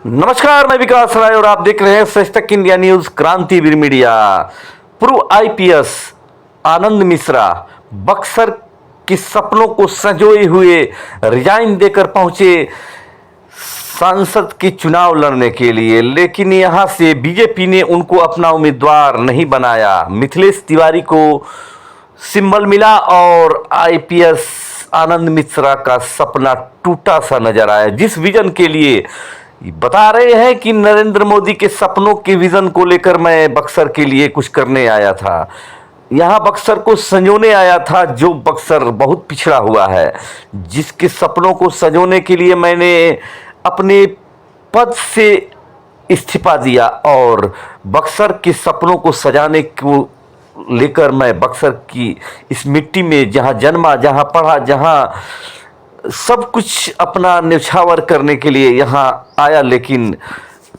नमस्कार, मैं विकास राय और आप देख रहे हैं सच इंडिया न्यूज क्रांतिवीर मीडिया। पूर्व आईपीएस आनंद मिश्रा बक्सर के सपनों को संजोए हुए रिजाइन देकर पहुंचे सांसद के चुनाव लड़ने के लिए, लेकिन यहां से बीजेपी ने उनको अपना उम्मीदवार नहीं बनाया। मिथिलेश तिवारी को सिंबल मिला और आईपीएस आनंद मिश्रा का सपना टूटा सा नजर आया। जिस विजन के लिए बता रहे हैं कि नरेंद्र मोदी के सपनों के विजन को लेकर मैं बक्सर के लिए कुछ करने आया था, यहाँ बक्सर को संजोने आया था, जो बक्सर बहुत पिछड़ा हुआ है, जिसके सपनों को संजोने के लिए मैंने अपने पद से इस्तीफा दिया और बक्सर के सपनों को सजाने को लेकर मैं बक्सर की इस मिट्टी में जहाँ जन्मा, जहाँ पढ़ा, जहाँ सब कुछ अपना न्यौछावर करने के लिए यहाँ आया। लेकिन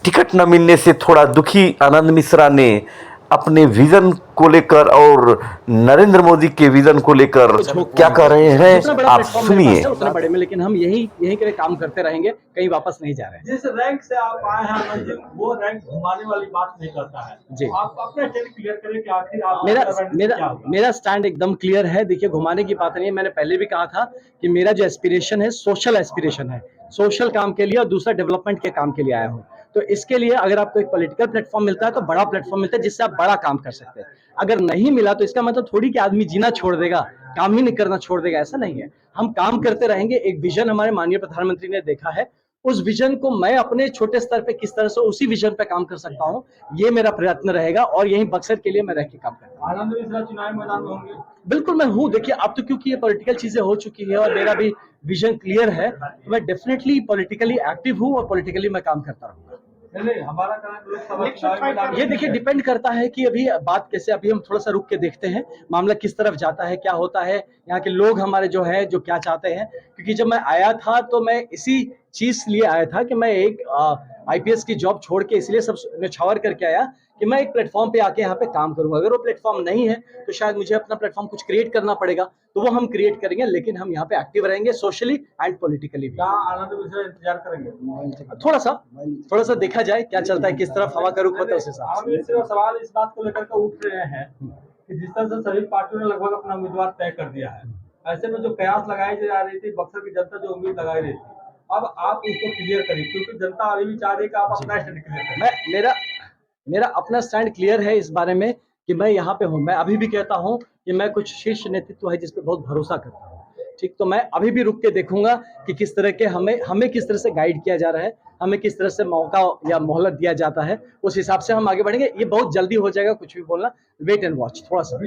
टिकट न मिलने से थोड़ा दुखी आनंद मिश्रा ने अपने विजन को लेकर और नरेंद्र मोदी के विजन को लेकर क्या कह रहे हैं आप सुनिए। उतना बड़े में, लेकिन हम यही के लिए काम करते रहेंगे, कहीं वापस नहीं जा रहे हैं। जिस रैंक से आप आए हैं आनंद जी, वो रैंक घुमाने वाली बात नहीं करता है जी। आप अपना स्टैंड क्लियर करें कि आखिर आप मेरा स्टैंड एकदम क्लियर है। देखिए, घुमाने की बात नहीं है। मैंने पहले भी कहा था कि मेरा जो एस्पिरेशन है सोशल एस्पिरेशन है, सोशल काम के लिए और दूसरा डेवलपमेंट के काम के लिए आया हूँ। तो इसके लिए अगर आपको एक पॉलिटिकल प्लेटफॉर्म मिलता है तो बड़ा प्लेटफॉर्म मिलता है जिससे आप बड़ा काम कर सकते हैं। अगर नहीं मिला तो इसका मतलब थोड़ी कि आदमी जीना छोड़ देगा, काम ही नहीं करना छोड़ देगा, ऐसा नहीं है। हम काम करते रहेंगे। एक विजन हमारे माननीय प्रधानमंत्री ने देखा है, उस विजन को मैं अपने छोटे स्तर पे किस तरह से उसी विजन पे काम कर सकता हूँ, ये मेरा प्रयत्न रहेगा और यही बक्सर के लिए मैं रह के काम करता हूँ। आनंद मिश्रा चुनाव मैदान में होंगे? बिल्कुल मैं हूँ। देखिए, अब तो क्योंकि ये पॉलिटिकल चीजें हो चुकी है और मेरा भी विजन क्लियर है, तो मैं डेफिनेटली पॉलिटिकली एक्टिव हूँ और पॉलिटिकली मैं काम करता रहूंगा। हमारा कहना ये देखिए, डिपेंड करता है कि अभी बात कैसे, अभी हम थोड़ा सा रुक के देखते हैं मामला किस तरफ जाता है, क्या होता है, यहाँ के लोग हमारे जो है जो क्या चाहते हैं। क्योंकि जब मैं आया था तो मैं इसी चीज लिए आया था कि मैं एक आईपीएस की जॉब छोड़ के इसलिए सब न्यौछावर करके आया कि मैं एक प्लेटफॉर्म पे आके यहाँ पे काम करूंगा। अगर वो प्लेटफॉर्म नहीं है तो शायद मुझे अपना प्लेटफॉर्म कुछ क्रिएट करना पड़ेगा, तो वो हम क्रिएट करेंगे। लेकिन हम यहाँ पे एक्टिव रहेंगे सोशली एंड पॉलिटिकली भी। आनंद मिश्रा इंतजार करेंगे? थोड़ा सा देखा जाए क्या चलता है, किस तरफ हवा का रुख होता है उस हिसाब से। सवाल इस बात को लेकर के उठ रहे हैं कि जिस तरह से सभी पार्टियों ने लगभग अपना उम्मीदवार तय कर दिया है, ऐसे में जो कयास लगाई जा रही थी, बक्सर की जनता जो उम्मीद लगाई रही थी, अब आप उसको क्लियर करिए, क्योंकि जनता अभी भी चाह रही है कि आप अपना स्टैंड क्लियर करें। मेरा अपना स्टैंड क्लियर है इस बारे में कि मैं यहाँ पे हूँ। मैं अभी भी कहता हूँ कि मैं कुछ शीर्ष नेतृत्व है जिसपे बहुत भरोसा करता हूँ। ठीक, तो मैं अभी भी रुक के देखूंगा कि किस तरह के हमें किस तरह से गाइड किया जा रहा है, हमें किस तरह से मौका या मोहलत दिया जाता है, उस हिसाब से हम आगे बढ़ेंगे। ये बहुत जल्दी हो जाएगा कुछ भी बोलना, वेट एंड वॉच थोड़ा सा।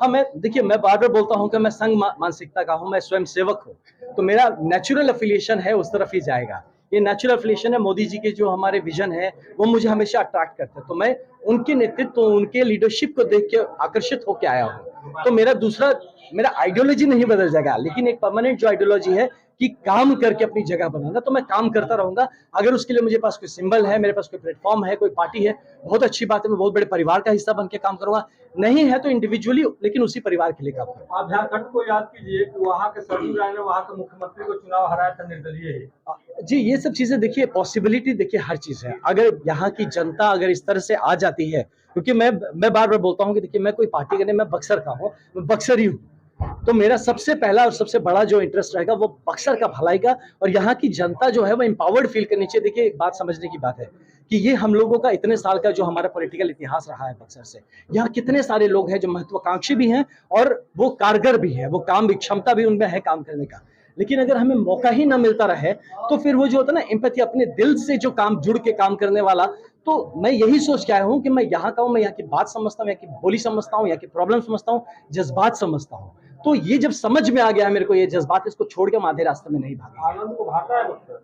हाँ, देखिए, मैं बार बार बोलता हूँ कि मैं संघ मानसिकता का हूँ, मैं स्वयं सेवक हूँ, तो मेरा नेचुरल एफिलिएशन है उस तरफ ही जाएगा। ये नेचुरल एफिलिएशन है। मोदी जी के जो हमारे विजन है वो मुझे हमेशा अट्रैक्ट करते हैं, तो मैं उनके नेतृत्व, उनके लीडरशिप को देख के आकर्षित होकर आया हूँ। तो मेरा आइडियोलॉजी नहीं बदल जाएगा, लेकिन एक परमानेंट जो आइडियोलॉजी है कि काम करके अपनी जगह बनाना, तो मैं काम करता रहूंगा। अगर उसके लिए मुझे पास कोई सिंबल है, मेरे पास कोई प्लेटफॉर्म है, कोई पार्टी है, बहुत अच्छी बात है, मैं बहुत बड़े परिवार का हिस्सा बन के काम करूंगा। नहीं है तो इंडिविजुअली, लेकिन उसी परिवार के लिए काम करूंगा। आप झारखंड को याद कीजिए कि वहाँ के सरयू राय ने वहाँ के मुख्यमंत्री को चुनाव हराया था निर्दलीय ही। जी, ये सब चीजें देखिए, पॉसिबिलिटी देखिए हर चीज है। अगर यहाँ की जनता अगर इस तरह से आ जाती है, क्योंकि मैं बार बार बोलता हूँ कि देखिए, मैं कोई पार्टी का नहीं, मैं बक्सर का हूँ, मैं बक्सर ही हूँ, तो मेरा सबसे पहला और सबसे बड़ा जो इंटरेस्ट रहेगा वो बक्सर का भलाई का, और यहाँ की जनता जो है वो एम्पावर्ड फील करनी चाहिए। देखिए, एक बात समझने की बात है कि ये हम लोगों का इतने साल का जो हमारा पॉलिटिकल इतिहास रहा है बक्सर से, यहाँ कितने सारे लोग हैं जो महत्वाकांक्षी भी हैं और वो कारगर भी है, वो काम भी, क्षमता भी उनमें है काम करने का। लेकिन अगर हमें मौका ही ना मिलता रहे तो फिर वो जो होता है ना एम्पैथी, अपने दिल से जो काम जुड़ के काम करने वाला, तो मैं यही सोच के आया हूँ कि मैं यहाँ का हूँ, मैं यहाँ की बात समझता हूँ, यहाँ की बोली समझता हूँ, यहाँ की प्रॉब्लम समझता हूँ, जज्बात समझता हूँ। तो ये जब समझ में आ गया है मेरे को ये जज्बात, इसको छोड़ के आधे रास्ते में नहीं भागा। आनंद को भाता है बक्सर?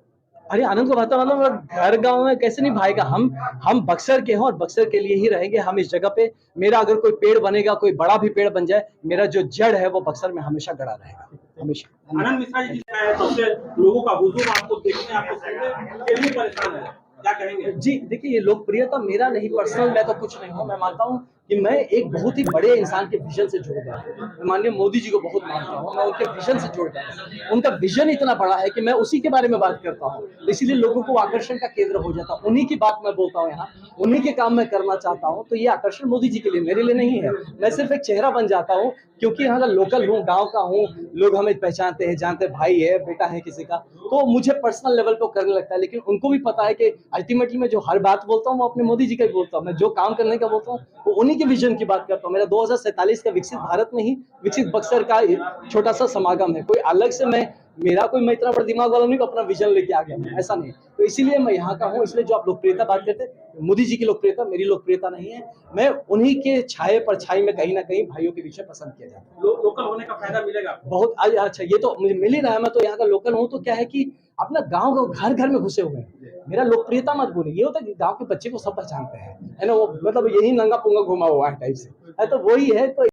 अरे, आनंद को भाता मतलब घर गांव में कैसे नहीं भाएगा। हम बक्सर के हैं और बक्सर के लिए ही रहेंगे हम इस जगह पे। मेरा अगर कोई पेड़ बनेगा, कोई बड़ा भी पेड़ बन जाए, मेरा जो जड़ है वो बक्सर में हमेशा गड़ा रहेगा, हमेशा। आनंद मिश्रा जी सबसे लोगों का हुजूम आपको देखने, आपको सुनने के लिए परेशान है, क्या कहेंगे? जी देखिए, ये लोकप्रियता मेरा नहीं पर्सनल, मैं तो कुछ नहीं हूँ। मैं मानता हूँ कि मैं एक बहुत ही बड़े इंसान के विजन से जुड़ गया हूं। मैं माननीय मोदी जी को बहुत मानता हूँ, मैं उनके विजन से जुड़ गया हूँ। उनका विजन इतना बड़ा है कि मैं उसी के बारे में बात करता हूँ, इसीलिए लोगों को आकर्षण का केंद्र हो जाता हूँ। उन्हीं की बात मैं बोलता हूँ यहाँ, उन्हीं के काम मैं करना चाहता हूँ। तो ये आकर्षण मोदी जी के लिए, मेरे लिए नहीं है। मैं सिर्फ एक चेहरा बन जाता हूँ क्योंकि यहाँ का लोकल हूँ, गाँव का हूँ, लोग हमें पहचानते हैं, जानते हैं भाई है, बेटा है किसी का, तो मुझे पर्सनल लेवल पे करने लगता है। लेकिन उनको भी पता है कि अल्टीमेटली मैं जो हर बात बोलता हूँ वो अपने मोदी जी का ही बोलता हूँ। मैं जो काम करने का बोलता हूँ वो उन्हीं के विजन की बात करता हूँ। मेरा 2047 का विकसित भारत में ही विकसित बक्सर का छोटा सा समागम है। कोई अलग से मैं इतना बड़ा दिमाग वाला नहीं, अपना विजन लेके आ गया हूँ, ऐसा नहीं। तो इसीलिए मैं यहाँ का हूँ। इसलिए जो आप लोकप्रियता बात करते हैं, मोदी जी की लोकप्रियता मेरी लोकप्रियता नहीं है। मैं उन्हीं के छाये पर छाई में कहीं ना कहीं भाइयों के बीच में पसंद किया जाता है। लोकल होने का फायदा मिलेगा आपको? बहुत अच्छा, ये तो मुझे मिल ही रहा है। मैं तो यहाँ का लोकल हूँ, तो क्या है कि अपना गांव घर घर में घुसे हुए हैं। मेरा लोकप्रियता मत बोले, ये होता है कि गांव के बच्चे को सब पहचानते हैं, है ना, वो मतलब यही नंगा पुंगा घुमा हुआ है टाइप से है, तो वही है। तो